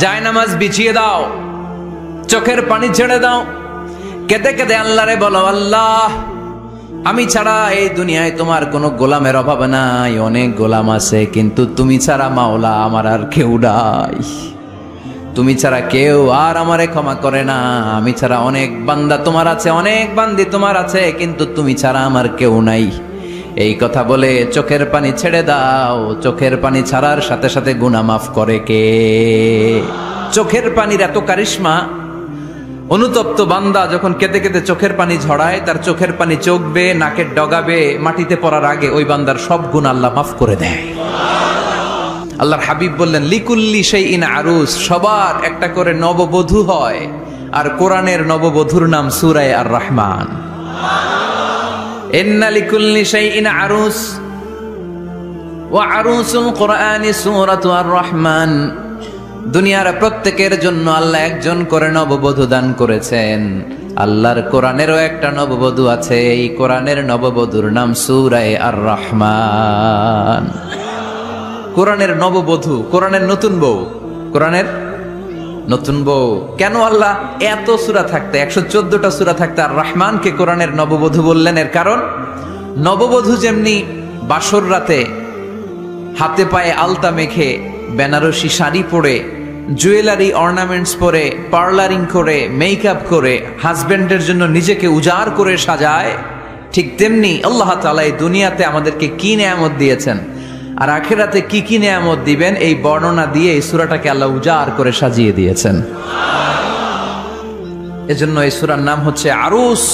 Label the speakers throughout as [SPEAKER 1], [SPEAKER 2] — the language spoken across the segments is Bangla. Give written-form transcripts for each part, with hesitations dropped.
[SPEAKER 1] জায়নামাজ বিছিয়ে দাও, চোখের পানি ছেড়ে দাও, কেঁদে কেঁদে আল্লাহরে বলো, আল্লাহ আমি ছাড়া এই দুনিয়ায় তোমার কোনো গোলামের অভাব নাই, অনেক গোলাম আছে, কিন্তু তুমি ছাড়া মাওলা আমার আর কেউ নাই। তুমি ছাড়া কেউ আর আমারে ক্ষমা করে না। আমি ছাড়া অনেক বান্দা তোমার আছে, অনেক বান্দি তোমার আছে, কিন্তু তুমি ছাড়া আমার কেউ নাই। এই কথা বলে চোখের পানি ছেড়ে দাও। চোখের পানি ছাড়ার সাথে সাথে গুনাহ মাফ করে কে? চোখের পানির এত কারিশমা, অনুতপ্ত বান্দা যখন কেঁদে কেঁদে চোখের পানি ঝরায়, তার চোখের পানি চোখ বেয়ে নাকের ডগাবে মাটিতে পড়ার আগে ওই বান্দার সব গুনাহ আল্লাহ মাফ করে দেয়। আল্লাহর হাবিব বললেন, লিকুল্লি শাইইন আরুস, সবার একটা করে নববধূ হয়, আর কোরআনের নববধূর নাম সূরা আর রহমান। ইন্না লিকুল্লি শাইইন আরুস ওয়া আরুসুল কোরআনি সূরাতু আর রহমান। দুনিয়ার প্রত্যেকের জন্য আল্লাহ একজন করে নববধূ দান করেছেন। আল্লাহর কোরআনেরও একটা নববধূ আছে, এই কোরআনের নববধূর নাম সূরা আর রহমান। কোরআনের নববধূ, কোরআনের নতুন বউ, কোরআনের নতুন বউ। কেন আল্লাহ এত সূরা থাকতে, 114টা সূরা থাকতে আর রহমানকে কোরআনের নববধূ বললেন? এর কারণ, নববধূ যেমনি বাসর রাতে হাতে পায়ে আলতা মেখে, বেনারসি শাড়ি পরে, জুয়েলারি অর্নামেন্টস পরে, পার্লারিং করে, মেকআপ করে হাজবেন্ডের জন্য নিজেকে উজাড় করে সাজায়, ঠিক তেমনি আল্লাহ তাআলা এই দুনিয়াতে আমাদেরকে কি নেয়ামত দিয়েছেন আর আখিরাতে কি কি নেয়ামত দিবেন, এই বর্ণনা দিয়ে এই সূরাটাকে আল্লাহ উজাড় করে সাজিয়ে দিয়েছেন। এজন্য এই সূরার নাম হচ্ছে আরুস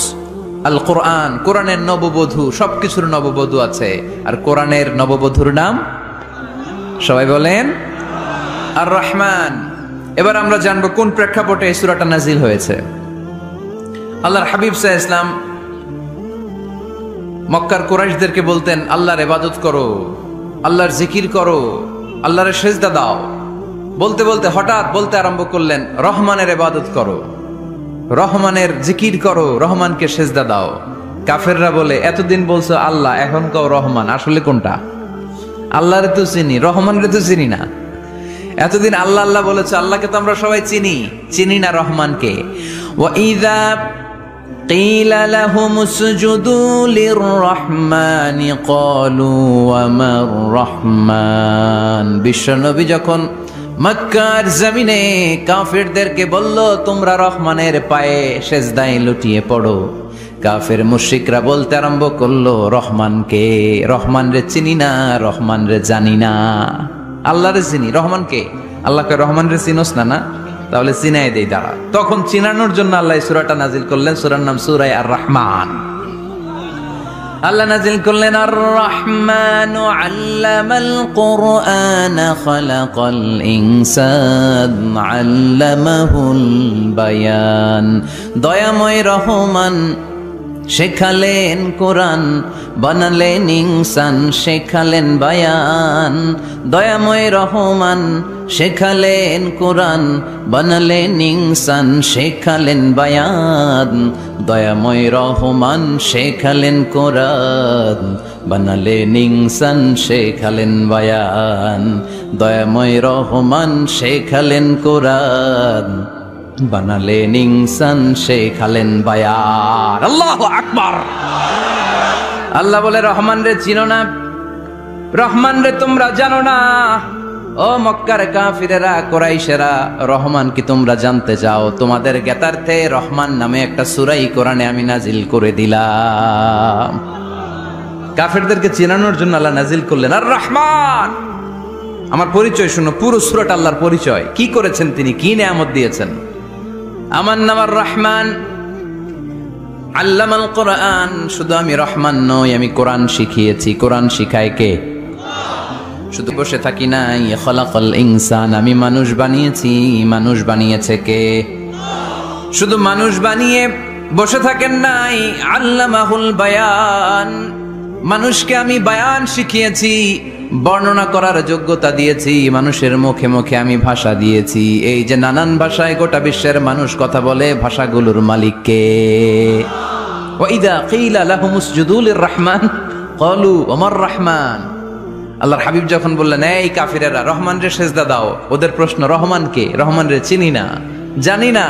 [SPEAKER 1] আল কোরআন। কোরআনের নববধূ, সবকিছুর নববধূ আছে, আর কোরআনের নববধূর নাম সবাই বলেন আর রহমান। এবার আমরা জানবো কোন প্রেক্ষাপটে এই সূরাটা নাজিল হয়েছে। আল্লাহর হাবিব সাল্লাল্লাহু আলাইহি ওয়াসাল্লাম মক্কার কুরাইশদেরকে বলতেন, আল্লাহর ইবাদত করো, আল্লাহর জিকির করো, আল্লাহর সেজদা দাও। বলতে বলতে হঠাৎ বলতে আরম্ভ করলেন, রহমানের ইবাদত করো, রহমানের জিকির করো, রহমানকে সেজদা দাও। কাফেররা বলে, এতদিন বলছো আল্লাহ, এখন কও রহমান, আসলে কোনটা? আল্লাহরে তো চিনি, রহমানরে তো চিনি না। এতদিন আল্লাহ আল্লাহ বলেছে, আল্লাহকে তো আমরা সবাই চিনি, চিনি না রহমানকে। ওয়া ইযা قيل لهم اسجدوا للرحمن قالوا وما الرحمن। বিশ্বনবী যখন মক্কার জমিনে কাফেরদেরকে বলল, তোমরা রহমানের পায়ে সেজদায় লুটিয়ে পড়ো, কাফের মুশরিকরা বলতে আরম্ভ করলো, রহমানকে? রহমান রে চিনি না, রহমান রে জানি না। আল্লাহরে চিনি, রহমানকে? আল্লাহকে রহমান রে চিনোস না? না, তাহলে চিনাই দেই দাঁড়া। তখন চিনানোর জন্য আল্লাহ এই সূরাটা নাজিল করলেন। সূরার নাম সূরা আর রহমান। আল্লাহ নাজিল করলেন, আর রহমানু আল্লামাল কুরআন খালাকাল ইনসান আল্লামাহুল বায়ান। দয়াময় রহমান শেখালেন কোরআন, বানালেন ইনসান, শেখালেন বায়ান। দয়াময় রহমান শেখালেন কোরআন, বানালেন ইনসান, শেখালেন বায়ান। দয়াময় রহমান শেখালেন কোরআন, বানালেন ইনসান, শেখালেন বায়ান। দয়াময় রহমান শেখালেন কোরআন, বানালেন ইনসান, শেখালেন বায়ান। আল্লাহু আকবার। আল্লাহ বলে, রহমান রে চিনো না, রহমান রে তোমরা জানো না। ও মক্কার কাফিরেরা, কুরাইশেরা, রহমান কি তোমরা জানতে চাও? তোমাদের জ্ঞাতার্থে রহমান নামে একটা সূরাই কোরআনে আমি নাজিল করে দিলাম। কাফেরদেরকে চেনানোর জন্য আল্লাহ নাজিল করলেন আর রহমান। আমার পরিচয় শুনো, পুরো সূরাটা আল্লাহর পরিচয়, কি করেছেন তিনি, কি নেয়ামত দিয়েছেন। আমার নাম আর রহমান, আল্লামাল কোরআন। শুধু আমি রহমান নই, আমি কোরআন শিখিয়েছি। কোরআন শিখায় কে? শুধু বসে থাকি নাই। খালাকাল ইনসান, আমি মানুষ বানিয়েছি। মানুষ বানিয়েছে কে? শুধু মানুষ বানিয়ে বসে থাকেন নাই। আল্লামাহুল বায়ান, মানুষকে আমি বায়ান শিখিয়েছি, বর্ণনা করার যোগ্যতা দিয়েছি। মানুষের মুখে মুখে আমি ভাষা দিয়েছি। এই যে নানান ভাষায় গোটা বিশ্বের মানুষ কথা বলে, ভাষাগুলোর মালিক কে? ওয়া ইযা কিলা লাহুম উসজুদু লির রহমান ক্বালু ওয়া মার রহমান। আল্লাহর হাবিব যখন বললেন, এই কাফিরেরা রহমান রে সেজদা দাও, ওদের প্রশ্ন রহমান কে? রহমান রে চিনি না, জানি না।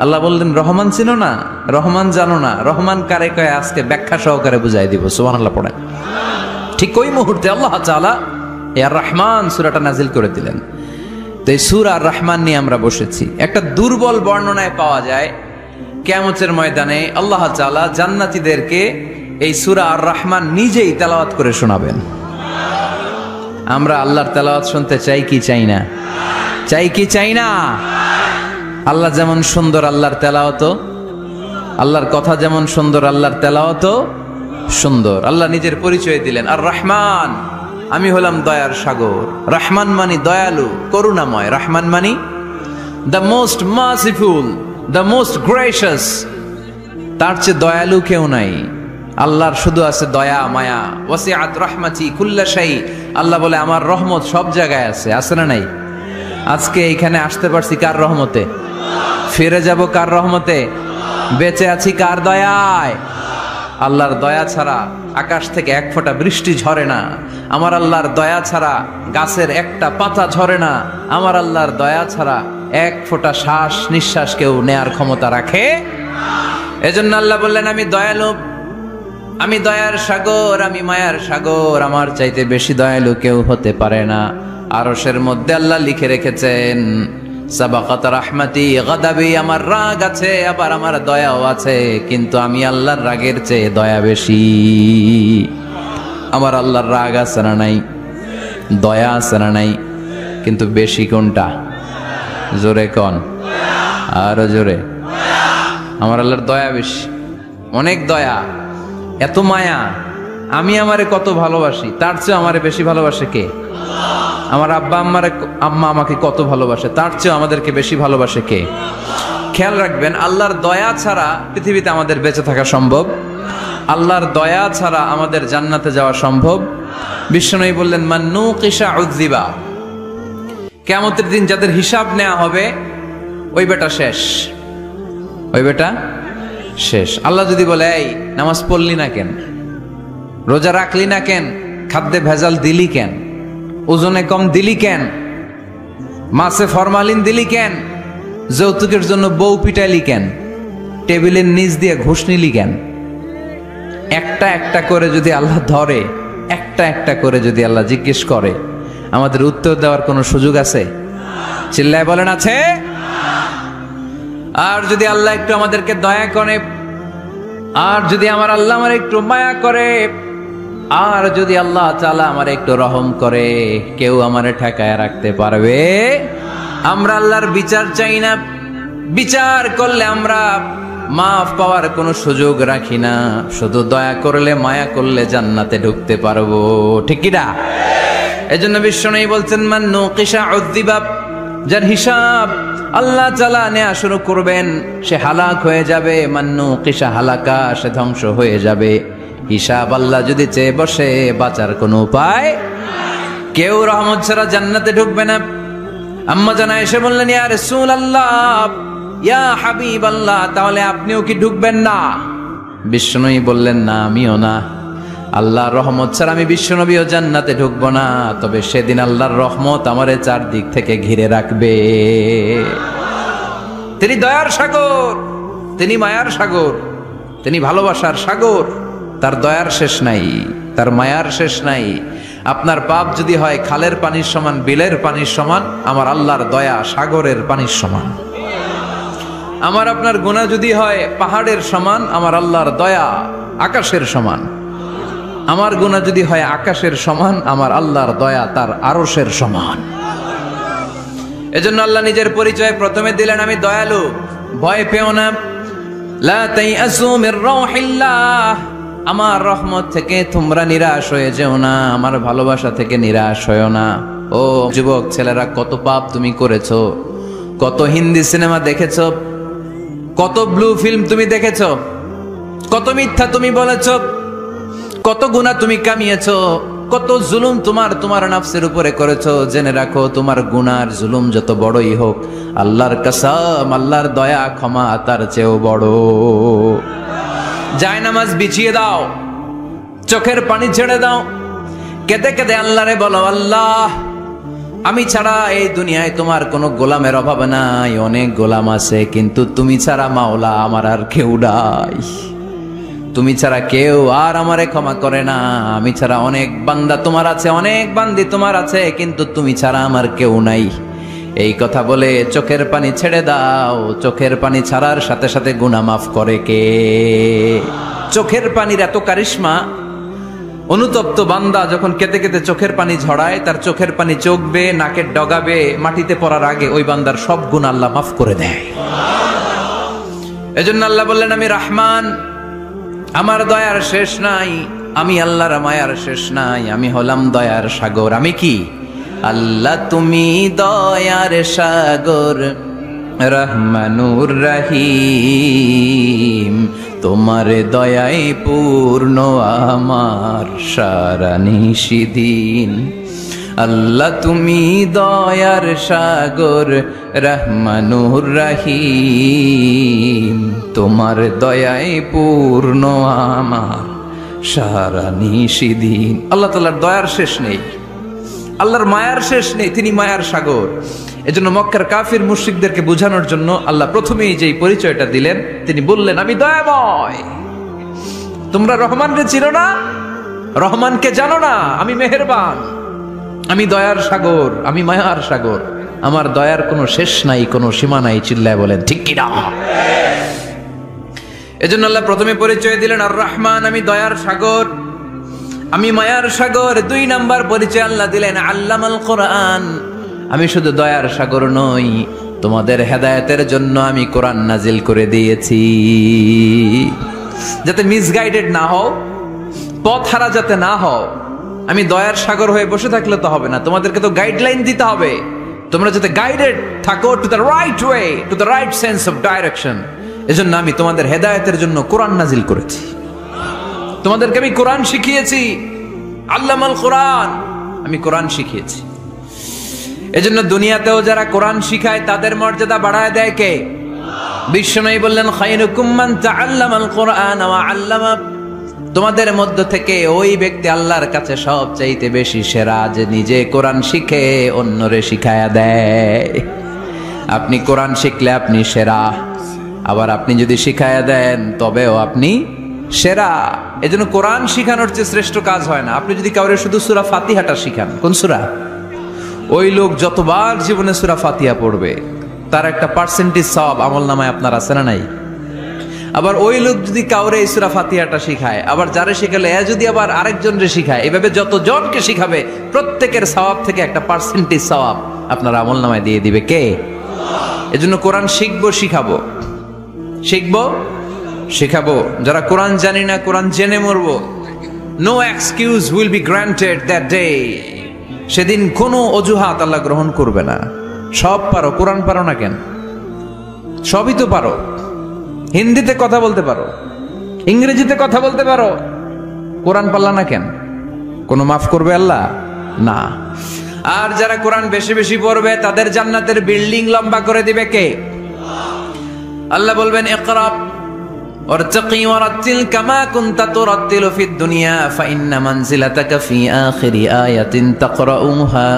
[SPEAKER 1] আল্লাহ বললেন, রহমান চিনো না, রহমান জানো না, রহমান কারে কয় আজকে ব্যাখ্যা সহকারে বুঝাই দিব। সুবহানাল্লাহ পড়েন। ঠিক ওই মুহূর্তে আল্লাহ তাআলা আর রহমান সূরাটা নাজিল করে দিলেন। তো এই সূরা আর রহমান নিয়ে আমরা বসেছি। একটা দুর্বল বর্ণনায় পাওয়া যায় কিয়ামতের ময়দানে আল্লাহ তাআলা জান্নাতীদেরকে এই সূরা আর রহমান নিজেই তেলাওয়াত করে শোনাবেন। আমরা আল্লাহর তেলাওয়াত শুনতে চাই কি চাই না? চাই কি চাই না? আল্লাহ যেমন সুন্দর আল্লাহর তেলাওয়াত, আল্লাহর কথা যেমন সুন্দর আল্লাহর তেলাওয়াত সুন্দর। আল্লাহ নিজের পরিচয় দিলেন, আর রহমান, আমি হলাম দয়ার সাগর। রহমান মানি দয়ালু, করুণাময়। রহমান মানি the most merciful, the most gracious. তার চেয়ে দয়ালু কেউ নাই। আল্লাহর শুধু আছে দয়া মায়া। ওয়াসিআত রাহমাতি কুল্লা শাই। আল্লাহ বলে আমার রহমত সব জায়গায় আছে। আছে না নাই? আজকে এখানে আসতে পারছি কার রহমতে? ফিরে যাব কার রহমতে? বেঁচে আছি কার দয়ায়? আল্লাহর দয়া ছাড়া আকাশ থেকে এক ফোঁটা বৃষ্টি ঝরে না। আমার আল্লাহর দয়া ছাড়া গাছের একটা পাতা ঝরে না। আমার আল্লাহর দয়া ছাড়া এক ফোঁটা শ্বাস নিঃশ্বাস কেউ নেয়ার ক্ষমতা রাখে। এজন্য আল্লাহ বললেন, আমি দয়ালু, আমি দয়ার সাগর, আমি মায়ার সাগর। আমার চাইতে বেশি দয়ালু কেউ হতে পারে না। আরশের মধ্যে আল্লাহ লিখে রেখেছেন, সাবাকাত রাহমাতি গাদাবি। আমার রাগ আছে, আবার আমার দয়াও আছে, কিন্তু আমি আল্লাহর রাগের চেয়ে দয়া বেশি। আমার আল্লাহর রাগ আছে না নাই? দয়া আছে না নাই? কিন্তু বেশি কোনটা? জোরে কন, আরো জোরে। আমার আল্লাহর দয়া বেশি, অনেক দয়া, এত মায়া। আমি আমারে কত ভালোবাসি, তার চেয়ে আমারে বেশি ভালোবাসে কে? আমার আম্মা আমাকে কত ভালোবাসে, তার চেয়ে আমাদেরকে বেশি ভালোবাসে কে? খেয়াল রাখবেন, আল্লাহর দয়া ছাড়া পৃথিবীতে আমাদের বেঁচে থাকা সম্ভব। আল্লাহর দয়া ছাড়া আমাদের জান্নাতে যাওয়া সম্ভব। বিশ্বনবী বললেন, মান নুকিশা উযযিবা। কিয়ামতের দিন যাদের হিসাব নেওয়া হবে, ওই বেটা শেষ, ওই বেটা শেষ। আল্লাহ যদি বলে, এই নামাজ পড়লি না কেন, রোজা রাখলি না কেন, খাদ্যে ভেজাল দিলি কেন, ওজনে কম দিলি কেন, মাছে ফরমালিন দিলি কেন, যৌতুকের জন্য বউ পিটাইলি কেন, টেবিলের নিচ দিয়ে ঘুষ নিলি কেন, একটা একটা করে যদি আল্লাহ ধরে, একটা একটা করে যদি আল্লাহ জিজ্ঞেস করে, আমাদের উত্তর দেওয়ার কোনো সুযোগ আছে? চিল্লায় বলেন, আছে? আর যদি আল্লাহ একটু আমাদেরকে দয়া করে, আর যদি আমার আল্লাহ আমার একটু মায়া করে, আর যদি আল্লাহ তাআলা আমার একটু রহম করে, কেউ আমারে ঠেকায় রাখতে পারবে? আমরা আল্লাহর বিচার চাই না। বিচার করলে আমরা মাফ পাওয়ার কোনো সুযোগ রাখি না। শুধু দয়া করলে, মায়া করলে জান্নাতে ঢুকতে পারবো। ঠিক কি না? এজন্য বিশ্বনবী বলছেন, মান নুকিশা উযযিবা। যার হিসাব আল্লাহ তাআলা নেওয়া শুরু করবেন, সে হালাক হয়ে যাবে। মান নুকিশা হালাকা, সে ধ্বংস হয়ে যাবে। হিসাব আল্লাহ যদি চেয়ে বসে, বাঁচার কোনো উপায়? কেউ রহমত ছাড়া জান্নাতে ঢুকবে না। আম্মা জানা এসে বললেন, ইয়া রাসূলুল্লাহ, ইয়া হাবিবাল্লাহ, তাহলে আপনিও কি ঢুকবেন না? বিশ্বনবী বললেন, না, আমিও না। আল্লাহর রহমত ছাড়া আমি বিশ্বনবীও জান্নাতে ঢুকবো না। তবে সেদিন আল্লাহর রহমত আমারে চারদিক থেকে ঘিরে রাখবে। তিনি দয়ার সাগর, তিনি মায়ার সাগর, তিনি ভালোবাসার সাগর। তার দয়ার শেষ নাই, তার মায়ার শেষ নাই। আপনার পাপ যদি হয় খালের পানির সমান, বিলের পানির সমান, আমার আল্লাহর দয়া সাগরের পানির সমান। আমার আপনার গুনাহ যদি হয় পাহাড়ের সমান, আমার আল্লাহর দয়া আকাশের সমান। আমার গুনাহ যদি হয় আকাশের সমান, আমার আল্লাহর দয়া তার আরশের সমান। এজন্য আল্লাহ নিজের পরিচয় প্রথমে দিলেন, আমি দয়ালু, ভয় পেও না। লা তাইআসু মির রাউহিল্লাহ, আমার রহমত থেকে তোমরা নিরাশ হয়ে যেও না, আমার ভালোবাসা থেকে নিরাশ হয়েও না। ও যুবক ছেলেরা, কত পাপ তুমি করেছো, কত হিন্দি সিনেমা দেখেছো, কত ব্লু ফিল্ম তুমি দেখেছো, কত মিথ্যা তুমি বলেছো, কত গুনাহ তুমি কামিয়েছো, কত জুলুম তোমার নাফসের উপরে করেছো। জেনে রাখো, তোমার গুনার জুলুম যত বড়ই হোক, আল্লাহর কসম, আল্লাহর দয়া ক্ষমা তার চেয়েও বড়। জায়নামাজ বিছিয়ে দাও, চোখের পানি ছেড়ে দাও, কেঁদে কেঁদে আল্লাহরে বলো, আল্লাহ আমি ছাড়া এই দুনিয়ায় তোমার কোনো গোলামের অভাব নাই, অনেক গোলাম আছে, কিন্তু তুমি ছাড়া মাওলা আমার আর কেউ নাই। তুমি ছাড়া কেউ আর আমারে ক্ষমা করে না। আমি ছাড়া অনেক বান্দা তোমার আছে, অনেক বান্দি তোমার আছে, কিন্তু তুমি ছাড়া আমার কেউ নাই। এই কথা বলে চোখের পানি ছেড়ে দাও। চোখের পানি ছাড়ার সাথে সাথে গুনাহ মাফ করে কে? চোখের পানির এত কারিশমা, অনুতপ্ত বান্দা যখন কেঁদে কেঁদে চোখের পানি ঝরায়, তার চোখের পানি চোখ বেয়ে নাকের ডগাবে মাটিতে পড়ার আগে ওই বান্দার সব গুনাহ আল্লাহ মাফ করে দেয়। এজন্য আল্লাহ বললেন, আমি রহমান, আমার দয়ার শেষ নাই। আমি আল্লাহর মায়ার শেষ নাই। আমি হলাম দয়ার সাগর। আমি কি? আল্লাহ তুমি দয়ার সাগর, রহমানুর রহিম, তোমার দয়ায় পূর্ণ আমার সারা নিশিদিন। আল্লাহ তুমি দয়ার সাগর, রহমানুর রহিম, তোমার দয়ায় পূর্ণ আমার সারা নিশিদিন। আল্লাহ তাআলার দয়ার শেষ নেই, আল্লাহর মায়ার শেষ নেই, তিনি মায়ার সাগর। এজন্য মক্কার কাফির মুশরিকদেরকে বোঝানোর জন্য আল্লাহ প্রথমেই যেই পরিচয়টা দিলেন, তিনি বললেন, আমি দয়াময়। তোমরা রহমানকে চিনো না? রহমানকে জানো না? আমি মেহেরবান, আমি দয়ার সাগর, আমি মায়ার সাগর। আমার দয়ার কোনো শেষ নাই, কোনো সীমা নাই। চিল্লায় বলেন ঠিক কিনা? এজন্য আল্লাহ প্রথমে পরিচয় দিলেন আর রহমান, আমি দয়ার সাগর, আমি মায়ার সাগর। 2 নাম্বার পরিচয় আল্লাহ দিলেন আল্লামাল কোরআন, আমি শুধু দয়ার সাগর নই, তোমাদের হেদায়েতের জন্য আমি কোরআন নাজিল করে দিয়েছি, যাতে মিসগাইডেড না হও, পথ হারা যাতে না হও। আমি দয়ার সাগর হয়ে বসে থাকলে তো হবে না, তোমাদেরকে তো গাইডলাইন দিতে হবে, তোমরা যাতে গাইডেড থাকো to the right way, to the right sense of direction. এজন্য আমি তোমাদের হেদায়েতের জন্য কোরআন নাজিল করেছি, তোমাদেরকে আমি কোরআন শিখিয়েছি। আল্লামাল কোরআন, আমি কোরআন শিখিয়েছি। এজন্য দুনিয়াতেও যারা কোরআন শিখায় তাদের মর্যাদা বাড়ায় দেয় কে? বিশ্বনবী বললেন, খায়রুকুম মান তাআল্লামাল কোরআন ওয়া আল্লামা, তোমাদের মধ্য থেকে ওই ব্যক্তি আল্লাহর কাছে সবচাইতে বেশি সেরা, যে নিজে কোরআন শিখে অন্যরে শিখায়া দেয়। আপনি কোরআন শিখলে আপনি সেরা, আবার আপনি যদি শিখায়া দেন তবেও আপনি সেরা। এজন্য কোরআন শিখানোর চেয়ে শ্রেষ্ঠ কাজ হয় না। আপনি যদি কাউরে শুধু সূরা ফাতিহাটা শিখান, কোন সূরা, ওই লোক যতবার জীবনে সূরা ফাতিহা পড়বে তার একটা পার্সেন্টেজ সওয়াব আমলনামায় আপনার আছে না নাই? আবার ওই লোক যদি কাউরে এই সূরা ফাতিহাটা শিখায়, আবার যারে শিখালে এ যদি আবার আরেকজনরে শিখায়, এভাবে যতজনকে শিখাবে প্রত্যেকের সওয়াব থেকে একটা পার্সেন্টেজ সওয়াব আপনার আমলনামায় দিয়ে দিবে কে? এজন্য কোরআন শিখবো, শিখাবো, শিখবো, শিখাবো। যারা কোরআন জানি না, কোরআন জেনে মরবো। No excuse will be granted that day. সেদিন কোনো অজুহাত আল্লাহ গ্রহণ করবে না। সব পারো, কোরআন পারো না কেন? সবই তো পারো। হিন্দিতে কথা বলতে পারো, ইংরেজিতে কথা বলতে পারো, কোরআন পারলা না কেন? কোনো মাফ করবে আল্লাহ? না। আর যারা কোরআন বেশি বেশি পড়বে তাদের জান্নাতের বিল্ডিং লম্বা করে দিবে কে? আল্লাহ বলবেন, ইকরা ওয়ারতাকি ওয়ারাতিল কামা কুনতা তুরাতিলু ফিদ দুনিয়া ফাইন্না মানজিলাতাকা ফি আখিরি আয়াতিন তাকরাউহা।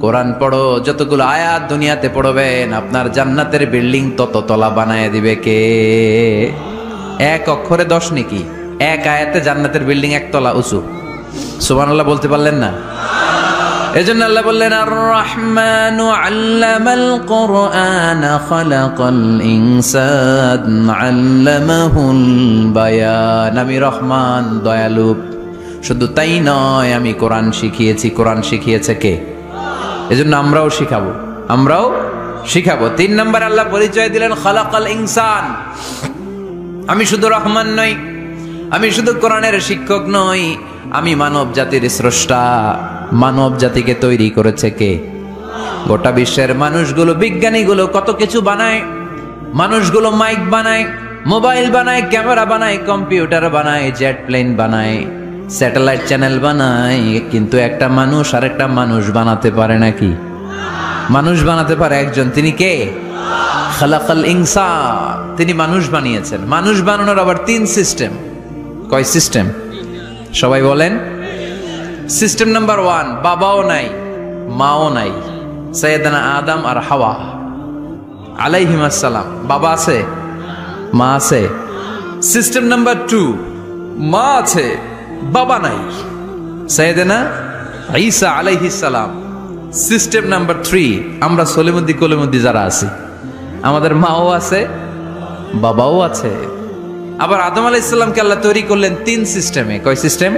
[SPEAKER 1] কোরআন পড়ো, যতগুলো আয়াত দুনিয়াতে পড়বেন আপনার জান্নাতের বিল্ডিং তত তলা বানায় দিবে কে? এক অক্ষরে 10 নেকি, এক আয়াতে জান্নাতের বিল্ডিং 1 তলা উঁচু। সুবহানাল্লাহ বলতে পারলেন না? এজন্য আল্লাহ বললেন, আর রহমানু আল্লামাল কোরআন খালাকাল ইনসান আল্লামাহুল বায়ান। আমি রহমান, দয়ালু। শুধু তাই নয়, আমি কোরআন শিখিয়েছি। কোরআন শিখিয়েছে কে? এজন্য আমরাও শিখাবো, আমরাও শিখাবো। 3 নম্বর আল্লাহ পরিচয় দিলেন খালাকাল ইনসান। আমি শুধু রহমান নই, আমি শুধু কোরআনের শিক্ষক নই, আমি মানব জাতির স্রষ্টা। মানব জাতিকে তৈরি করেছে কে? গোটা বিশ্বের মানুষগুলো, বিজ্ঞানীগুলো কত কিছু বানায়। মানুষগুলো মাইক বানায়, মোবাইল বানায়, ক্যামেরা বানায়, কম্পিউটার বানায়, জেট প্লেন বানায়, স্যাটেলাইট চ্যানেল বানায়, কিন্তু একটা মানুষ আর একটা মানুষ বানাতে পারে নাকি? মানুষ বানাতে পারে একজন, তিনি কে? খালাকাল ইনসান, তিনি মানুষ বানিয়েছেন। মানুষ বানানোর আবার 3 সিস্টেম। কয় সিস্টেম? সবাই বলেন। সিস্টেম নাম্বার 1, বাবাও নাই মাও নাই, সাইয়েদানা আদম আর হাওয়া আলাইহিমাস সালাম। বাবা আছে, মা আছে। সিস্টেম নাম্বার 2, মা আছে বাবা নাই, সাইয়েদানা ঈসা আলাইহিস সালাম। সিস্টেম নাম্বার 3, আমরা সলিমুদ্দি কলিমুদ্দি যারা আছি, আমাদের মাও আছে বাবাও আছে। আবার আদম আলাইহিস সালামকে আল্লাহ তৈরি করলেন 3 সিস্টেমে। কয় সিস্টেম?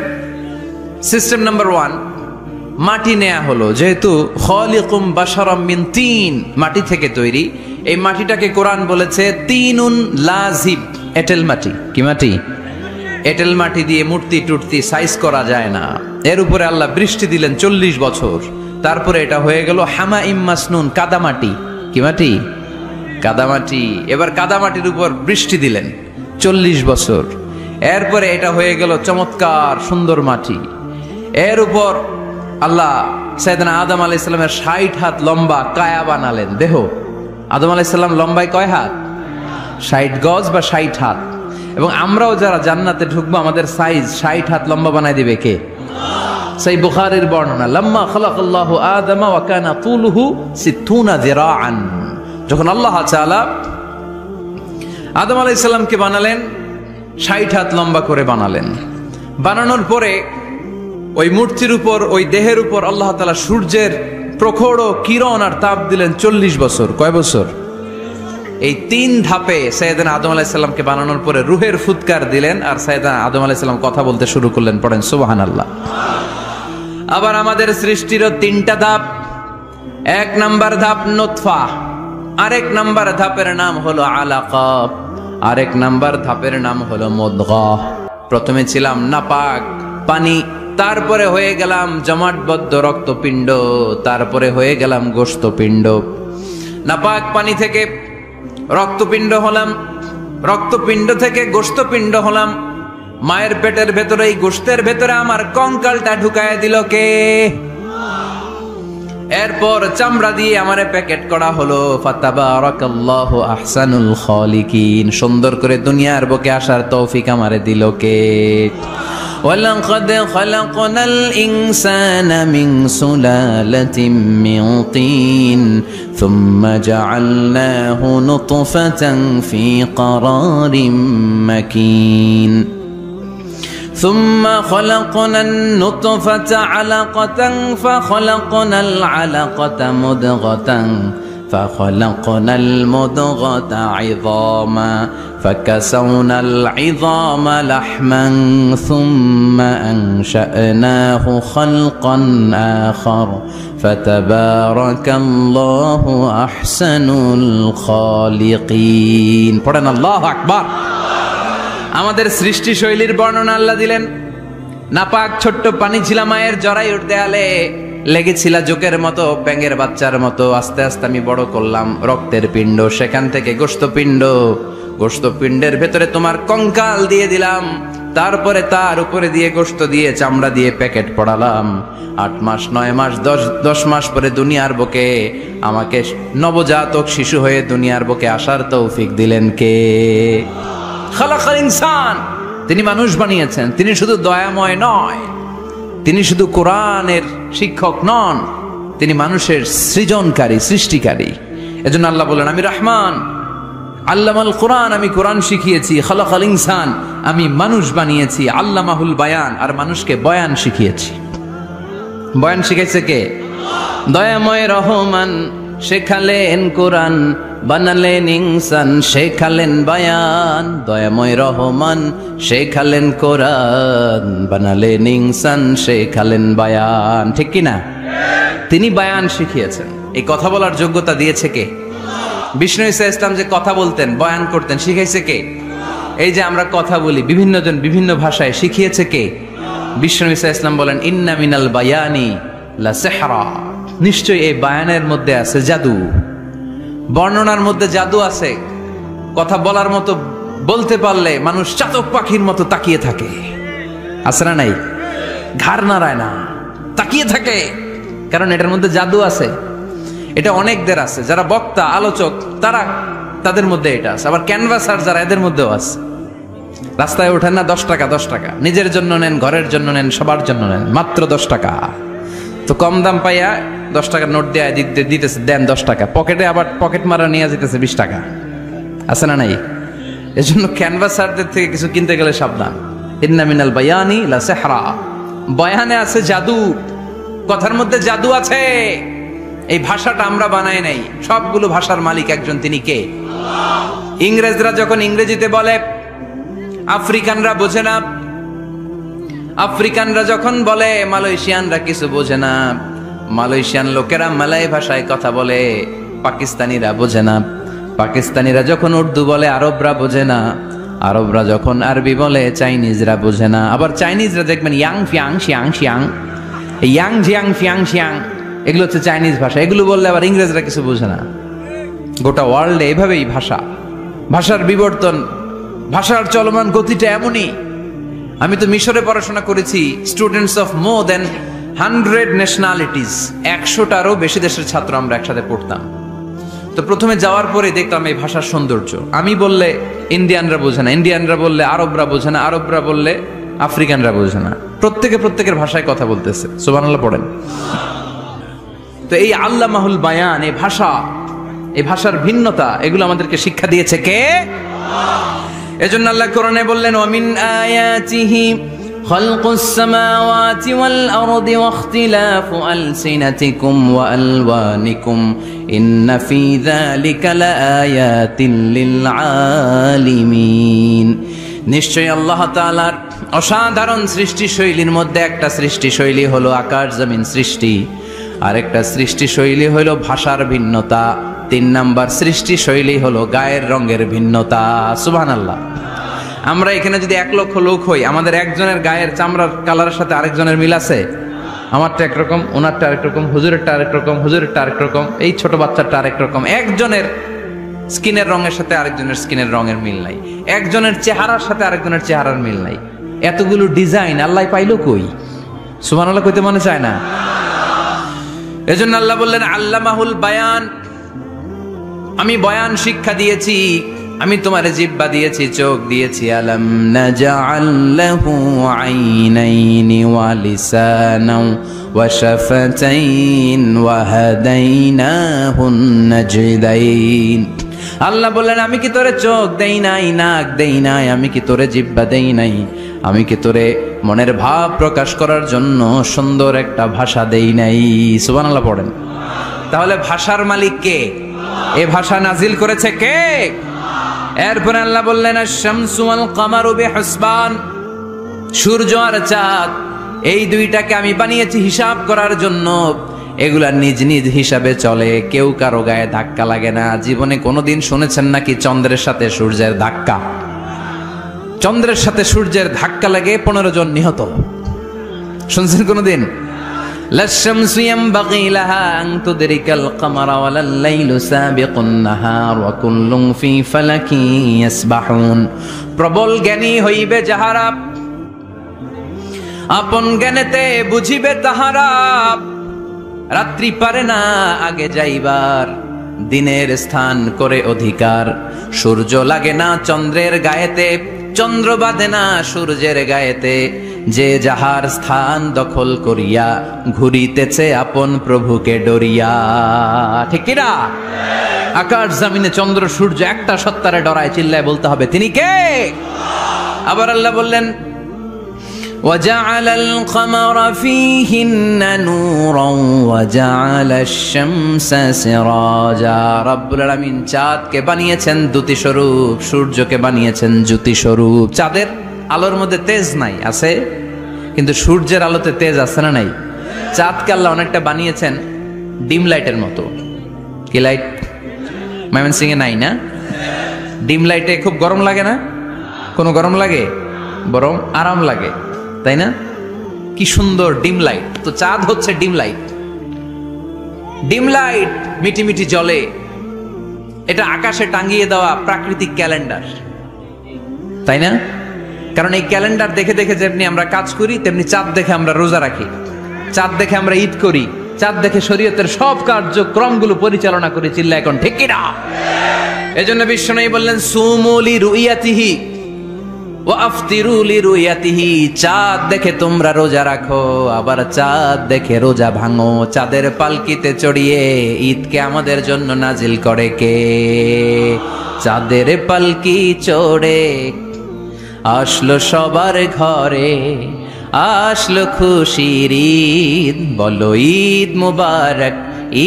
[SPEAKER 1] সিস্টেম নাম্বার 1, মাটি নেয়া হলো, যেহেতু খালিকুম বাশারাম মিন তিন, মাটি থেকে তৈরি। এই মাটিটাকে কোরআন বলেছে তিনুন লাজিব, এঁটেল মাটি। কি মাটি? এঁটেল মাটি দিয়ে মূর্তি টুর্তি সাইজ করা যায় না। এর উপরে আল্লাহ বৃষ্টি দিলেন 40 বছর, তারপরে এটা হয়ে গেল হামাইম মাসনুন, কাদামাটি। কি মাটি? কাদামাটি। এবার কাদামাটির উপর বৃষ্টি দিলেন 40 বছর, এরপরে এটা হয়ে গেল চমৎকার সুন্দর মাটি। এর উপর আল্লাহ সাইয়েদনা আদম আলাইহিস সালামের 60 হাত লম্বা কায়া বানালেন, দেহ। আদম আলাইহিস সালাম লম্বায় কয় হাত? 60 গজ বা 60 হাত। এবং আমরাও যারা জান্নাতে ঢুকবো আমাদের সাইজ 60 হাত লম্বা বানায় দিবে কে? সেই বুখারীর বর্ণনা, লাম্মা খালাকাল্লাহু আদম ওয়া কানা তুলুহু 60 যিরাআন। যখন আল্লাহ তাআলা আদম আলাইহিস সালামকে বানালেন 60 হাত লম্বা করে বানালেন। বানানোর পরে ওই মূর্তির উপর, ওই দেহের উপর আল্লাহ তাআলা সূর্যের প্রখর কিরণ আর তাপ দিলেন 40 বছর। কয় বছর? এই 3 ধাপে সাইয়েদনা আদম আলাইহিস সালামকে বানানোর পরে রূহের ফুৎকার দিলেন, আর সাইয়েদনা আদম আলাইহিস সালাম কথা বলতে শুরু করলেন। পড়েন সুবহানাল্লাহ। আবার আমাদের সৃষ্টিরও 3টা ধাপ। 1 নাম্বার ধাপ নুতফা, আরেক নাম্বার ধাপের নাম হলো আলাকা, আরেক নাম্বার ধাপের নাম হলো মুদগা। প্রথমে ছিলাম নাপাক পানি, তারপরে হয়ে গেলাম জমাটবদ্ধ রক্তপিণ্ড, তারপরে হয়ে গেলাম গোশতপিণ্ড। নাপাক পানি থেকে রক্তপিণ্ড হলাম, রক্তপিণ্ড থেকে গোশতপিণ্ড হলাম। মায়ের পেটের ভেতরে, এই গোশতের ভেতরে আমার কঙ্কালটা ঢুকায় দিল কে? এরপর চামড়া দিয়ে আমারে প্যাকেট করা হলো। ফাতাবারাকাল্লাহু আহসানুল খালিকিন। সুন্দর করে দুনিয়ার বুকে আসার তৌফিক আমারে দিল কে? ওয়ালাকাদ খালাকনাল ইনসানা মিন সুলালাতিন মিন তিন সুম্মা জাআলনাহু নুতফাতান ফি ক্বারারিন মাকিন ثم خلقنا النطفة علقة فخلقنا العلقة مضغة فخلقنا المضغة عظاما فكسونا العظام لحما ثم أنشأناه خلقا آخر فتبارك الله أحسن الخالقين. পড়েন আল্লাহু আকবার। আমাদের সৃষ্টি শৈলীর বর্ণনা আল্লাহ দিলেন। নাপাক ছোট্ট পানি ছিল মায়ের জরায়ুর দেয়ালে, লেগেছিল জোকের মতো, ব্যাঙের বাচ্চার মতো। আস্তে আস্তে আমি বড় করলাম রক্তের পিণ্ড, সেখান থেকে গোশতপিণ্ড, গোশতপিণ্ডের ভেতরে তোমার কঙ্কাল দিয়ে দিলাম, তারপরে তার উপরে দিয়ে গোশত দিয়ে চামড়া দিয়ে প্যাকেট পড়ালাম। 8 মাস 9 মাস 10 মাস পরে দুনিয়ার বুকে আমাকে নবজাতক শিশু হয়ে দুনিয়ার বুকে আসার তৌফিক দিলেন কে? খালাকাল ইনসান। তিনি মানুষ বানিয়েছেন। তিনি শুধু দয়াময় নয়, তিনি শুধু কোরআনের শিক্ষক নন, তিনি মানুষের সৃজনকারী, সৃষ্টিকারী। এজন্য আল্লাহ বলেন, আমি রহমান, আল্লামাল কোরআন, আমি কোরআন শিখিয়েছি। খালাকাল ইনসান, আমি মানুষ বানিয়েছি। আল্লামাহুল বায়ান, আর মানুষকে বয়ান শিখিয়েছি। বয়ান শিখাইছে কে? দয়াময় রহমান শেখালেন কোরআন, বানালেন ইনসান, শেখালেন বায়ান। দয়াময় রহমান শেখালেন কোরআন, বানালেন ইনসান, শেখালেন বায়ান। ঠিক কি না? তিনি বায়ান শিখিয়েছেন। এই কথা বলার যোগ্যতা দিয়েছে কে? বিষ্ণু ঈসা ইসলাম যে কথা বলতেন, বয়ান করতেন, শিখাইছে কে? এই যে আমরা কথা বলি, বিভিন্ন জন বিভিন্ন ভাষায়, শিখিয়েছে কে? বিষ্ণু ঈসা ইসলাম বলেন, ইন্না মিনাল বায়ানি লা সিহরা। নিশ্চয়ই এই বায়ানের মধ্যে আছে জাদু, বর্ণনার মধ্যে জাদু আছে। কথা বলার মতো, বলতে পারলে মানুষ চাতক পাখির মতো তাকিয়ে থাকে, আছে না নাই? ঘাড় নাড়ায় না, তাকিয়ে থাকে, কারণ এটার মধ্যে জাদু আছে। এটা অনেকদের আছে, যারা বক্তা আলোচক তারা, তাদের মধ্যে এটা আছে। আবার ক্যানভাসার যারা, এদের মধ্যেও আছে। রাস্তায় ওঠেন না 10 টাকা 10 টাকা, নিজের জন্য নেন, ঘরের জন্য নেন, সবার জন্য নেন, মাত্র 10 টাকা। তো কম দাম পাইয়া 10 টাকার নোট দেয়া দিতেছে, দেন 10 টাকা, পকেটে আবার পকেট মারা নিয়ে যেতেছে 20 টাকা। আছে না নাই? এজন্য ক্যানভাসারদের থেকে কিছু কিনতে গেলে সাবধান। ইন্না মিনাল বায়ানি লা সিহরা, বয়ানে আছে জাদু, কথার মধ্যে জাদু আছে। এই ভাষাটা আমরা বানাই নাই, সবগুলো ভাষার মালিক একজন, তিনি কে? ইংরেজরা যখন ইংরেজিতে বলে আফ্রিকানরা বোঝে না, আফ্রিকানরা যখন বলে মালয়েশিয়ানরা কিছু বোঝে না, মালয়েশিয়ান লোকেরা মালয় ভাষায় কথা বলে, পাকিস্তানিরা বোঝে না, পাকিস্তানিরা যখন উর্দু বলে আরবরা বোঝে না, আরবরা যখন আরবি বলে চাইনিজরা বোঝে না। আবার চাইনিজরা দেখবেন Yang Fiang Shiang Shiang, Yang Jiang Fiang Shiang, এগুলো হচ্ছে চাইনিজ ভাষা। এগুলো বললে আবার ইংরেজরা কিছু বোঝে না। গোটা ওয়ার্ল্ডে এভাবেই ভাষা, ভাষার বিবর্তন, ভাষার চলমান গতিটা এমনই। আমি তো মিশরে পড়াশোনা করেছি, students of more than 100 nationalities, 100টারও বেশি দেশের ছাত্র আমরা একসাথে পড়তাম। তো প্রথমে যাওয়ার পরে দেখলাম এই ভাষার সৌন্দর্য। আমি বললে ইন্ডিয়ানরা বোঝে না, ইন্ডিয়ানরা বললে আরবরা বোঝে না, আরবরা বললে আফ্রিকানরা বোঝে না, প্রত্যেকে প্রত্যেকের ভাষায় কথা বলতেছে। সুবহানাল্লাহ পড়েন। তো এই আল্লামাহুল বায়ান, এই ভাষা, এই ভাষার ভিন্নতা, এগুলো আমাদেরকে শিক্ষা দিয়েছে কে? এজন্য আল্লাহ কোরআনে বললেন ওয়ামিন আয়াতিহি খালকুস সামাওয়াতি ওয়াল আরদি ওয়াখতিলাফু আলসিনাতিকুম ওয়া আলওয়ানিকুম ইন্না ফি যালিকা লাআয়াতিন লিল আলিমিন। নিশ্চয়ই আল্লাহ তাআলার অসাধারণ সৃষ্টি শৈলীর মধ্যে একটা সৃষ্টি শৈলী হলো আকাশ জমিন সৃষ্টি, আর একটা সৃষ্টি শৈলী হলো ভাষার ভিন্নতা, 3 নাম্বার সৃষ্টি শৈলী হলো গায়ের রঙের ভিন্নতা। সুবহানাল্লাহ। আমরা এখানে যদি 1 লক্ষ লোক হই, আমাদের একজনের গায়ের চামড়ার কালারের সাথে আরেকজনের মিল আছে? আমারটা একরকম, ওনারটা আরেক রকম, হুজুরেরটা আরেক রকম, হুজুরেরটা আরেক রকম, এই ছোট বাচ্চাটা আরেক রকম। একজনের স্কিনের রঙের সাথে আরেকজনের স্কিনের রঙের মিল নাই, একজনের চেহারার সাথে আরেকজনের চেহারার মিল নাই। এতগুলো ডিজাইন আল্লাহ পাইলো কই? সুবহানাল্লাহ কইতে মনে চায় না? এজন্য আল্লাহ বললেন আল্লামাহুল বায়ান, আমি বয়ান শিক্ষা দিয়েছি, আমি তোমার জিহ্বা দিয়েছি, চোখ দিয়েছি। আলাম নাজআল লাহু আইনাইনি ওয়া লিসানাও ওয়া শাফাতাইন ওয়া হাদাইনাহুন নাজদাইন। আল্লাহ বললেন আমি কি তোরে চোখ দেই নাই, নাক দেই নাই, আমি কি তোরে জিহ্বা দেই নাই, আমি কি তোরে মনের ভাব প্রকাশ করার জন্য সুন্দর একটা ভাষা দেই নাই? সুবহানাল্লাহ পড়েন। তাহলে ভাষার মালিক কে? এই ভাষা নাজিল করেছে কে? এরপর আল্লাহ বললেন আশ-শামসু ওয়াল কামারু বিহুসবান, সূর্য আর চাঁদ, এই দুইটাকে আমি বানিয়েছি হিসাব করার জন্য। এগুলা নিজ নিজ হিসাবে চলে, কেউ কারো গায়ে ধাক্কা লাগে না। জীবনে কোনোদিন শুনেছেন নাকি চন্দ্রের সাথে সূর্যের ধাক্কা? চন্দ্রের সাথে সূর্যের ধাক্কা লাগে 15 জন নিহত, শুনছেন কোনোদিন? লাশ-শামসু ইয়ানবাগি লাহা আন তুদরিকাল কামারা ওয়ালাল লাইলু সাবিকুন নাহার ওয়া কুল্লুন ফি ফালাকিন ইয়াসবাহুন। প্রবল জ্ঞানী হইবে যাহারা, আপন জ্ঞানেতে বুঝিবে তাহারা। রাত্রি পারে না আগে যাইবার, দিনের স্থান করে অধিকার। সূর্য লাগে না চন্দ্রের গায়েতে, চন্দ্র বাঁধে না সূর্যের গায়েতে। যে যাহার স্থান দখল করিয়া ঘুরিতেছে আপন প্রভুকে ডরিয়া। ঠিক কিনা? আকাশ জমিনে চন্দ্র সূর্য একটা সত্তারে ডরায়, চিল্লায় বলতে হবে তিনি কে? আবার আল্লাহ বললেন وجعل القمر فيهن نورا وجعل الشمس سراجا। রব্বুল আলামিন চাঁদকে বানিয়েছেন দ্যুতি স্বরূপ, সূর্যকে বানিয়েছেন জ্যোতি স্বরূপ। চাঁদের আলোর মধ্যে তেজ নাই, আছে, কিন্তু সূর্যের আলোতে তেজ আছে না নাই? চাঁদকে আল্লাহ অনেকটা বানিয়েছেন ডিম লাইটের মতো। কি লাইট? ময়মনসিং এ নাই না? ডিম লাইটে খুব গরম লাগে না? কোনো গরম লাগে? বরং আরাম লাগে, তাই না? কি সুন্দর ডিম লাইট। তো চাঁদ হচ্ছে ডিম লাইট। ডিম লাইট মিটি মিটি জ্বলে, এটা আকাশে টাঙিয়ে দেওয়া প্রাকৃতিক ক্যালেন্ডার, তাই না? কারণ এই ক্যালেন্ডার দেখে দেখে যেমনি আমরা কাজ করি, তেমনি চাঁদ দেখে আমরা রোজা রাখি, চাঁদ দেখে আমরা ঈদ করি, চাঁদ দেখে শরীয়তের সব কার্যক্রমগুলো পরিচালনা করি। চিল্লা এখন ঠিক কিনা? এজন্য বিশ্বনবী বললেন সুমু লি রুইয়াতিহি, ওয়া আফতিরু লিরুয়াতিহি, চাঁদ দেখে তোমরা রোজা রাখো, আবার চাঁদ দেখে রোজা ভাঙো। চাঁদের পালকিতে চড়িয়ে ঈদকে আমাদের জন্য নাজিল করে কে? চাঁদের পালকি চড়ে আসলো সবার ঘরে, আসলো খুশির ঈদ, বলো ঈদ মুবারক,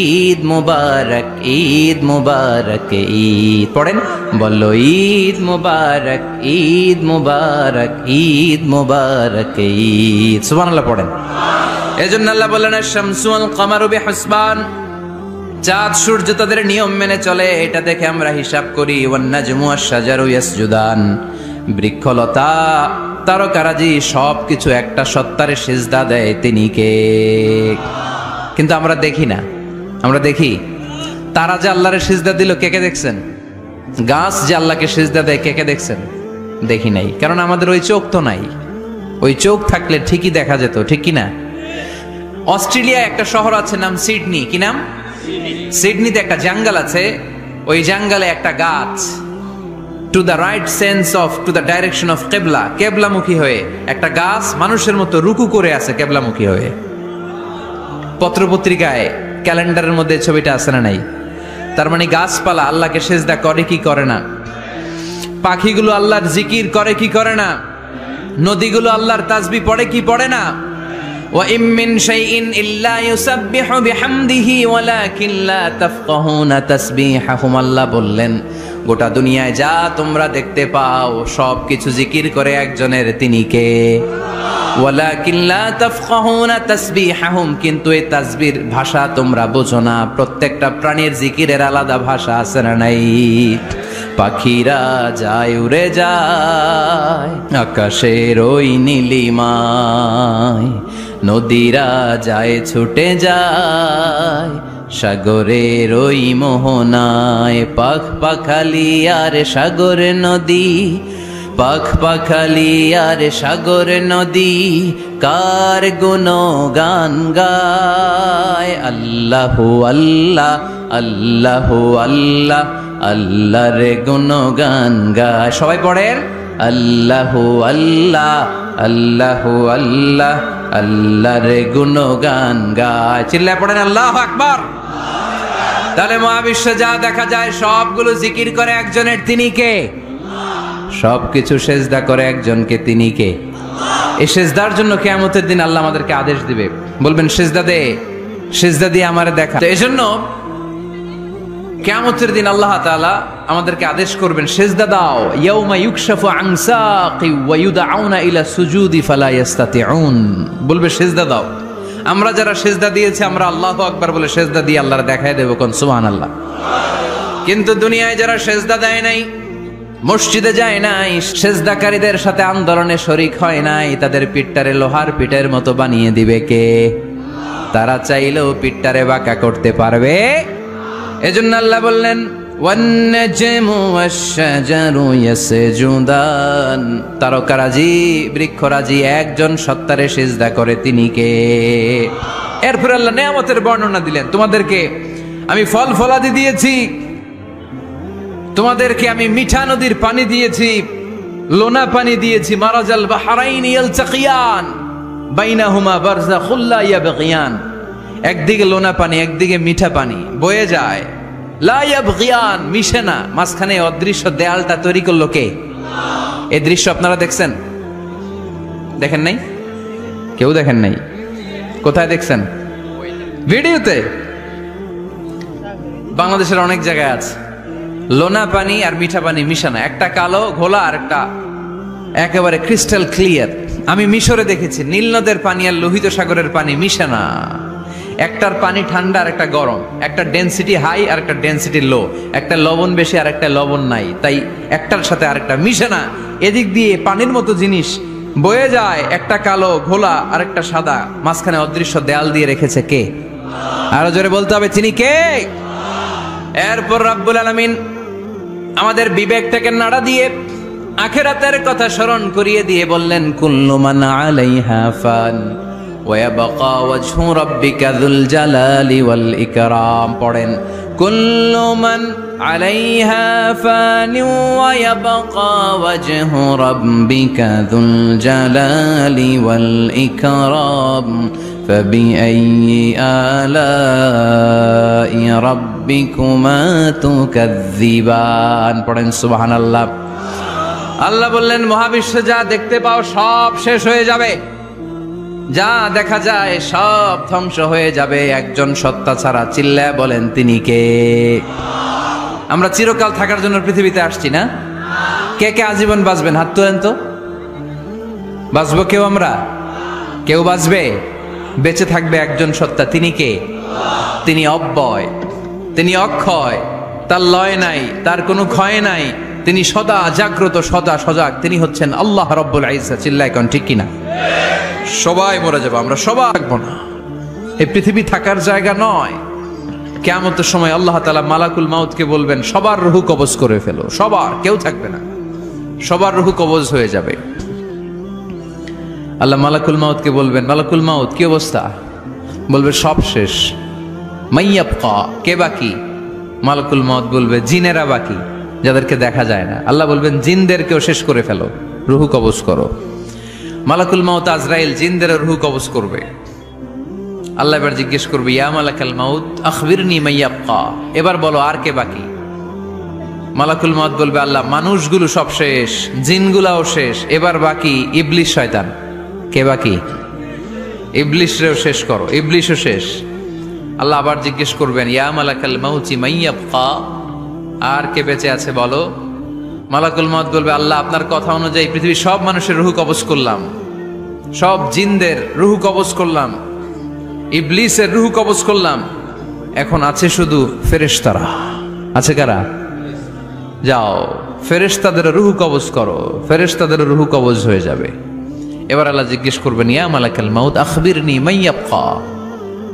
[SPEAKER 1] ঈদ মুবারক, ঈদ মুবারক, ঈদ পড়েন, বলো ঈদ মুবারক, ঈদ মুবারক, ঈদ মুবারক, ঈদ। সুবহানাল্লাহ পড়েন। এজন্য আল্লাহ বললেন আশ-শামসু ওয়াল কামারু বিহুসবান, চাঁদ সূর্য তাদের নিয়ম মেনে চলে, এটা দেখে আমরা হিসাব করি। ওয়ান নাজমু ওয়াশ-শাজারু ইয়াসজুদান, বৃক্ষলতা তারকারাজি সবকিছু একটা সত্তারে সিজদা দেয়, তিনি কে? কিন্তু আমরা দেখি না। আমরা দেখি তারা যে আল্লাহরে সিজদা দিল, কে কে দেখছেন? গাছ যে আল্লাহকে সিজদা দেয়, কে কে দেখছেন? দেখি নাই, কারণ আমাদের ওই চোখ তো নাই। ওই চোখ থাকলে ঠিকই দেখা যেত, ঠিক কি না? অস্ট্রেলিয়া একটা শহর আছে নাম সিডনি, কি নাম? সিডনিতে একটা জঙ্গল আছে, ওই জঙ্গলে একটা গাছ to the right sense of to the direction of কেবলা, কেবলামুখী হয়ে একটা গাছ মানুষের মতো রুকু করে আছে কেবলামুখী হয়ে। পত্রপত্রিকায় ক্যালেন্ডারের মধ্যে ছবিটা আছে না নাই? তার মানে গাছপালা আল্লাহকে সিজদা করে কি করে না? পাখিগুলো আল্লাহর জিকির করে কি করে না? নদীগুলো আল্লাহর তাসবিহ পড়ে কি পড়ে না? ওয়া ইম মিন শাইইন ইল্লা ইউসাব্বিহু বিহামদিহি ওয়ালাকিন লা তাফকাহুনা তাসবিহাহুম। আল্লাহ বললেন গোটা দুনিয়ায় যা তোমরা দেখতে পাও সব কিছু জিকির করে একজনের, তিনি কে? ওয়ালাকিন লা তাফকাহুনা তাসবিহাহুম, কিন্তু এই তাসবিহর ভাষা তোমরা বোঝো না। প্রত্যেকটা প্রাণীর জিকিরের আলাদা ভাষা আছে না নাই? পাখিরা যায় উড়ে যায় আকাশের ওই নীলিমায়, নদীরা যায় ছুটে যায় সাগরের ওই মোহনায়। পাখ পাখালি আর সাগর নদী, পাখ পাখালি আর সাগর নদী, কার গুণগান গায়। আল্লাহু আল্লাহ, আল্লাহু আল্লাহ, আল্লাহর গুণগান গায়। সবাই পড়েন আল্লাহু আল্লাহ, আল্লাহু আল্লাহ, আল্লাহর গুণগান গায়। চিল্লায় পড়েন আল্লাহু আকবার। তাহলে মহাবিশ্বে যা দেখা যায় সবগুলো জিকির করে একজনের, তিনি কে? সবকিছু সেজদা করে একজনকে, তিনি কে? এই সেজদার জন্য কিয়ামতের দিন আল্লাহ আমাদেরকে আদেশ দিবে, বলবেন সেজদা দে, সেজদা দিয়ে আমারে দেখা। তো এজন্য কিয়ামতের দিন আল্লাহ তাআলা আমাদেরকে আদেশ করবেন সেজদা দাও। ইয়াউমা ইউকশাফু আন সাকি ওয়া ইউদআউনা ইলা সুজুদি ফালা ইস্তাতিউন, বলবে সেজদা দাও। আমরা যারা সেজদা দিয়েছি আমরা আল্লাহু আকবার বলে সেজদা দিয়ে আল্লাহর দেখায় দেব, কোন সুবহানাল্লাহ। কিন্তু দুনিয়ায় যারা সেজদা দেয় নাই, মসজিদে যায় নাই, সেজদাকারীদের সাথে আন্দোলনে শরীক হয় নাই, তাদের পিঠটারে লোহার পিঠের মতো বানিয়ে দিবে কে? তারা চাইলেও পিঠটারে বাঁকা করতে পারবে? এজন্য আল্লাহ বললেন ওয়ান নাজমু ওয়াশ-শাজারু ইয়াসজুদান, তারকারাজি বৃক্ষরাজি একজন সত্তারে সিজদা করে, তিনি কে? এরপর আল্লাহ নিয়ামতের বর্ণনা দিলেন, তোমাদেরকে আমি ফল ফলাদি দিয়েছি, তোমাদেরকে আমি মিঠা নদীর পানি দিয়েছি, লোনা পানি দিয়েছি। মারাজাল বাহরাইনি ইয়ালতাকিয়ান বাইনাহুমা বারযাখুল লা ইয়াবগিয়ান, একদিকে লোনা পানি একদিকে মিঠা পানি বয়ে যায়, লা ইয়াবগিয়ান, মিশে না, মাঝখানে অদৃশ্য দেয়ালটা তৈরি করলো কে? এই দৃশ্য আপনারা দেখছেন? দেখেন নাই? কেউ দেখেন নাই? কোথায় দেখছেন? ভিডিওতে। বাংলাদেশের অনেক জায়গায় আছে লোনা পানি আর মিঠা পানি মিশানো, একটা কালো ঘোলা আর একটা একেবারে ক্রিস্টাল ক্লিয়ার। আমি মিশরে দেখেছি নীল নদের পানি আর লোহিত সাগরের পানি মিশে না, একটার পানি ঠান্ডা আর একটা গরম, একটা ডেনসিটি হাই আর একটা ডেনসিটি লো, একটা লবণ বেশি আর একটা লবণ নাই, তাই একটার সাথে আরেকটা মিশে না। এদিক দিয়ে পানির মতো জিনিস বয়ে যায়, একটা কালো ঘোলা আর একটা সাদা, মাঝখানে অদৃশ্য দেয়াল দিয়ে রেখেছে কে? আরো জোরে বলতে হবে, তিনি কে? এরপর রাব্বুল আলামিন আমাদের বিবেকটাকে নাড়া দিয়ে আখিরাতের কথা স্মরণ করিয়ে দিয়ে বললেন কুল্লু মান আলাইহা ফান ওয়া ইয়াবকা ওয়াজহু রাব্বিকা যুল জালালি ওয়াল ইকরাম। পড়েন কুল্লু মান عليها فان ويبقى وجه ربك ذو الجلال والإكرام فبأي آلاء ربكما تكذبان পড়েন সুবহানাল্লাহ। আল্লাহ বললেন মহাবিশ্বে যা দেখতে পাও সব শেষ হয়ে যাবে, যা দেখা যায় সব ধ্বংস হয়ে যাবে একজন সত্তা ছাড়া। চিল্লায় বলেন তিনি কে? আমরা চিরকাল থাকার জন্য পৃথিবীতে আসছি না? কে কে আজীবন বাঁচবেন? হাত তোলেন তো। বাঁচবো কেউ? আমরা কেউ বাঁচবে? বেঁচে থাকবে একজন সত্তা, তিনি কে? তিনি অব্যয়, তিনি অক্ষয়, তার লয় নাই, তার কোনো ক্ষয় নাই, তিনি সদা জাগ্রত, সদা সজাগ, তিনি হচ্ছেন আল্লাহ রব্বুল ইজ্জত। চিল্লায় কোন ঠিক কিনা? সবাই মরে যাবো, আমরা সবাই থাকবো না। এই পৃথিবী থাকার জায়গা নয়। কিয়ামতের সময় আল্লাহ তাআলা মালাকুল মাউতকে বলবেন সবার রূহ কবজ করে ফেলো, সবার, কেউ থাকবে না, সবার রূহ কবজ হয়ে যাবে। আল্লাহ মালাকুল মাউতকে বলবেন মালাকুল মাউত কি অবস্থা? বলবে সব শেষ। মাইয়াবকা, কে বাকি? মালাকুল মাউত বলবে জিনেরা বাকি, যাদেরকে দেখা যায় না। আল্লাহ বলবেন জিনদেরকেও শেষ করে ফেলো, রূহ কবজ করো। মালাকুল মাউত আজরাইল জিনদের রূহ কবজ করবে। আল্লাহ এবার জিজ্ঞেস করবে ইয়া মালাকাল মাউত আখবিরনি মাইয়াবকা, এবার বলো আর কে বাকি? মালাকুল মাউত বলবে আল্লাহ মানুষগুলো সব শেষ, জিনগুলাও শেষ, এবার বাকি ইবলিস শয়তান। কে বাকি? ইবলিসরেও শেষ করো, ইবলিসও শেষ। আল্লাহ আবার জিজ্ঞেস করবেন ইয়া মালাকাল মাউতি মাইয়াবকা, আর কে বেঁচে আছে বলো? মালাকুল মাউত বলবে আল্লাহ আপনার কথা অনুযায়ী পৃথিবীর সব মানুষের রূহ কবজ করলাম, সব জিনদের রূহ কবজ করলাম, ইবলিসের রূহ কবজ করলাম, এখন আছে শুধু ফেরেশতারা। আছে কারা? যাও ফেরেশতাদের রূহ কবজ করো, ফেরেশতাদের রূহ কবজ হয়ে যাবে। এবার আল্লাহ জিজ্ঞেস করবেন ইয়া মালাকাল মাউত আখবিরনি মাইয়াবকা।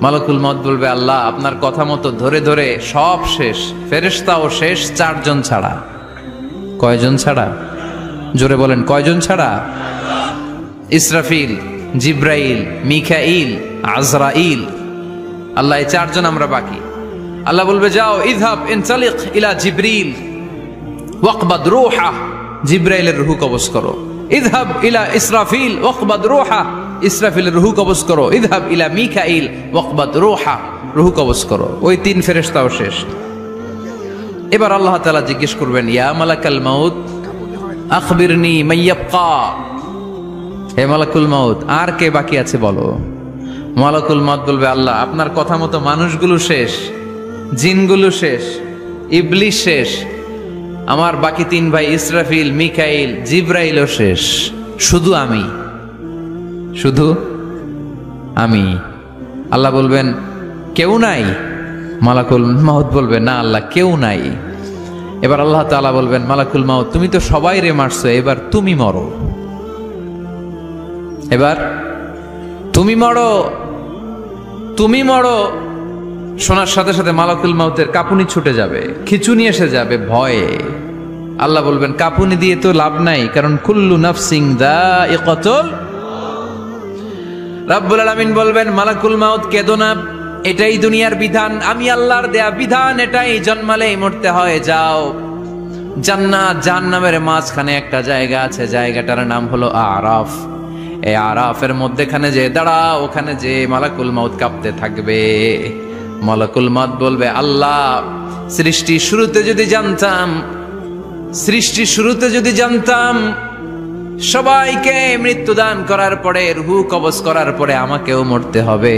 [SPEAKER 1] মালাকুল মাউত বলবে আল্লাহ আপনার কথা মতো ধরে ধরে সব শেষ, ফেরেশতাও শেষ, চারজন ছাড়া। কয়জন ছাড়া? জোরে বলেন কয়জন ছাড়া? ইসরাফিল, জিব্রাইল, মিকাইল, আজরাইল। আল্লাহ এই চারজন আমরা বাকি। আল্লাহ বলবে যাও ইযহাব ইনতালিক ইলা জিবরিল ওয়াকবাদ রূহা, জিব্রাইলের রূহ কবজ করো। ইযহাব ইলা ইসরাফিল ওয়াকবাদ রূহা, ইসরাফিলের রূহ কবজ করো। ইযহাব ইলা মিকাইল ওয়াকবাদ রূহা, রূহ কবজ করো। ওই তিন ফেরেশতাও শেষ। এবার আল্লাহ তাআলা জিজ্ঞেস করবেন ইয়া মালাকাল মাউত আখবিরনি মাইয়াবকা, হে মালাকুল মাউত আর কে বাকি আছে বলো? মালাকুল মাউত বলবে আল্লাহ আপনার কথা মতো মানুষগুলো শেষ, জিনগুলো শেষ, ইবলিস শেষ, আমার বাকি তিন ভাই ইসরাফিল, মিকাইল, জিব্রাইলও শেষ, শুধু আমি, শুধু আমি। আল্লাহ বলবেন কেউ নাই? মালাকুল মাউত বলবে না আল্লাহ কেউ নাই। এবার আল্লাহ তাআলা বলবেন মালাকুল মাউত তুমি তো সবাই রে মারছো, এবার তুমি মরো, এবার তুমি মরো, তুমি মরো। শোনার সাথে সাথে মালাকুল মাউতের কাঁপুনি ছুটে যাবে, খিঁচুনি এসে যাবে ভয়ে। আল্লাহ বলবেন কাঁপুনি দিয়ে তো লাভ নাই, কারণ কুল্লু নাফসিন যায়িকাতুল। রাব্বুল আলামিন বলবেন মালাকুল মাউত কেঁদো না, এটাই দুনিয়ার বিধান, আমি আল্লাহর দেয়া বিধান, এটাই, জন্মালেই মরতে হয়। যাও জান্নাত জাহান্নামের মাঝখানে একটা জায়গা আছে, জায়গাটার নাম হলো আরাফ। এই আরাফের মধ্যেখানে যে দাঁড়া, ওখানে যে মালাকুল মাউত কাঁপতে থাকবে। মালাকুল মাউত বলবে আল্লাহ সৃষ্টি শুরুতে যদি জানতাম, সৃষ্টি শুরুতে যদি জানতাম সবাইকে মৃত্যুদান করার পরে, রূহ কবজ করার পরে আমাকেও মরতে হবে,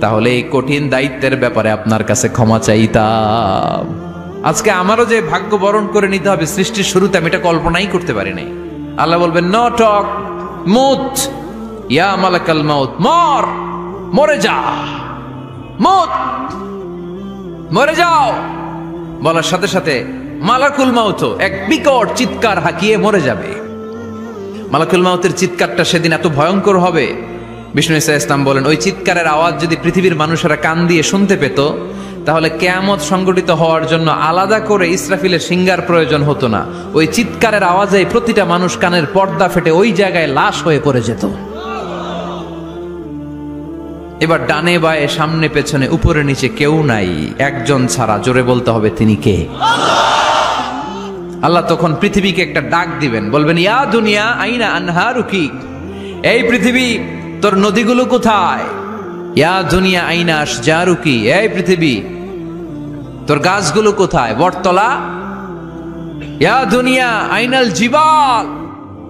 [SPEAKER 1] তাহলে এই কঠিন দায়িত্বের ব্যাপারে আপনার কাছে ক্ষমা চাইতাম। আজকে আমারও যে ভাগ্য বরণ করে নিতে হবে সৃষ্টির শুরুতে, আমি এটা কল্পনাই করতে পারি নাই। আল্লাহ বলবেন নো টক, মুত ইয়া মালাকাল মাউত, মর, মরে যা, মুত, মরে যাও। বলার সাথে সাথে মালাকুল মাউত এক বিকট চিৎকার হাঁকিয়ে মরে যাবে। মালাকুল মাউতের চিৎকারটা সেদিন এত ভয়ঙ্কর হবে, বিষ্ণু ঈসা ইসলাম বলেন ওই চিৎকারের আওয়াজ যদি পৃথিবীর মানুষেরা কান দিয়ে শুনতে পেত, তাহলে কিয়ামত সংগঠিত হওয়ার জন্য আলাদা করে ইসরাফিলের সিঙ্গার প্রয়োজন হতো না। ওই চিৎকারের আওয়াজে প্রতিটা মানুষ কানের পর্দা ফেটে ওই জায়গায় লাশ হয়ে পড়ে যেত। এবার ডানে বায়ে সামনে পেছনে উপরে নিচে কেউ নাই, একজন ছাড়া। জোরে বলতে হবে তিনি কে? আল্লাহ তখন পৃথিবীকে একটা ডাক দিবেন, বলবেন ইয়া দুনিয়া আইনা আনহারুকি, এই পৃথিবী তোর নদীগুলো কোথায়? ইয়া দুনিয়া আইনা আশজারুকি, এই পৃথিবী তোর গাছগুলো কোথায়? বটতলা। ইয়া দুনিয়া আইনাল জিবাল,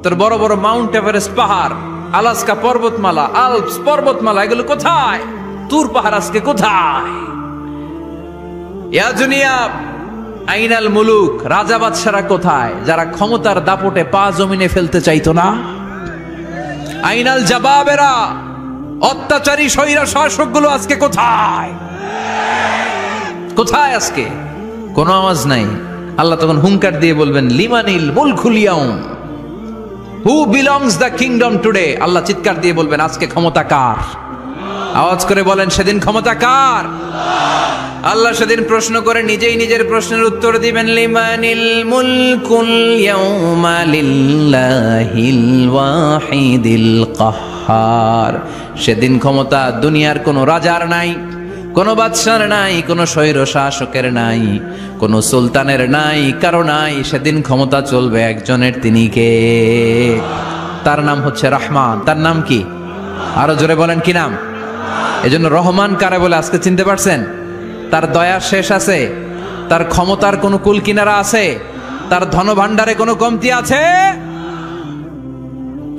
[SPEAKER 1] তোর বড় বড় মাউন্ট এভারেস্ট পাহাড়, আলাস্কা পর্বতমালা, আলপস পর্বতমালা, এগুলো কোথায়? তুর পাহাড় আজকে কোথায়? ইয়া দুনিয়া আইনাল মুলুক, রাজা বাদশারা কোথায়, যারা ক্ষমতার দাপটে পা জমিনে ফেলতে চাইতো না? আইনাল জাবাবেরা, অত্যাচারী স্বৈরা শাসকগুলো আজকে কোথায়? কোথায় আজকে? কোনো আওয়াজ নাই। আল্লাহ তখন হুঙ্কার দিয়ে বলবেন লিমানিল মুলকুল ইয়াউম, who belongs the kingdom today. Allah চিৎকার দিয়ে বলবেন আজকে ক্ষমতা কার? আওয়াজ করে বলেন সেদিন ক্ষমতা কার? আল্লাহ সেদিন প্রশ্ন করে নিজেই নিজের প্রশ্নের উত্তর দিবেন, লিমানিল মুলকুল ইয়াউমা লিল্লাহিল ওয়াহিদিল কাহ্হার। সেদিন ক্ষমতা দুনিয়ার কোনো রাজার নাই, কোনো বাদশার নাই, কোনো স্বৈর শাসকের নাই, কোনো সুলতানের নাই, কারো নাই। সেদিন ক্ষমতা চলবে একজনের, তিনি কে? তার নাম হচ্ছে রহমান। তার নাম কি? আরো জোরে বলেন কি নাম? এজন্য রহমান কারে বলে আজকে চিনতে পারছেন? তার দয়ার শেষ আছে? তার ক্ষমতার কোনো কুল কিনারা আছে? তার ধনভাণ্ডারে কোনো কমতি আছে?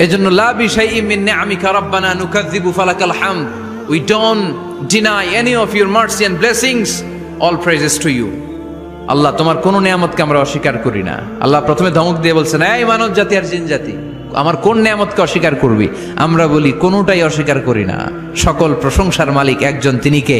[SPEAKER 1] এজন্য লা বিশাইইন মিন নিআমিকা রাব্বানা নুকাযযিবু ফালাকাল হামদ, we don't deny any of your mercy and blessings, all praises to you। আল্লাহ তোমার কোন নিয়ামতকে আমরা অস্বীকার করি না। আল্লাহ প্রথমে ধমক দিয়ে বলছেন, এই মানব জাতি আর জিন জাতি, আমার কোন নিয়ামতকে অস্বীকার করবি? আমরা বলি কোনটাই অস্বীকার করি না। সকল প্রশংসার মালিক একজন, তিনি কে?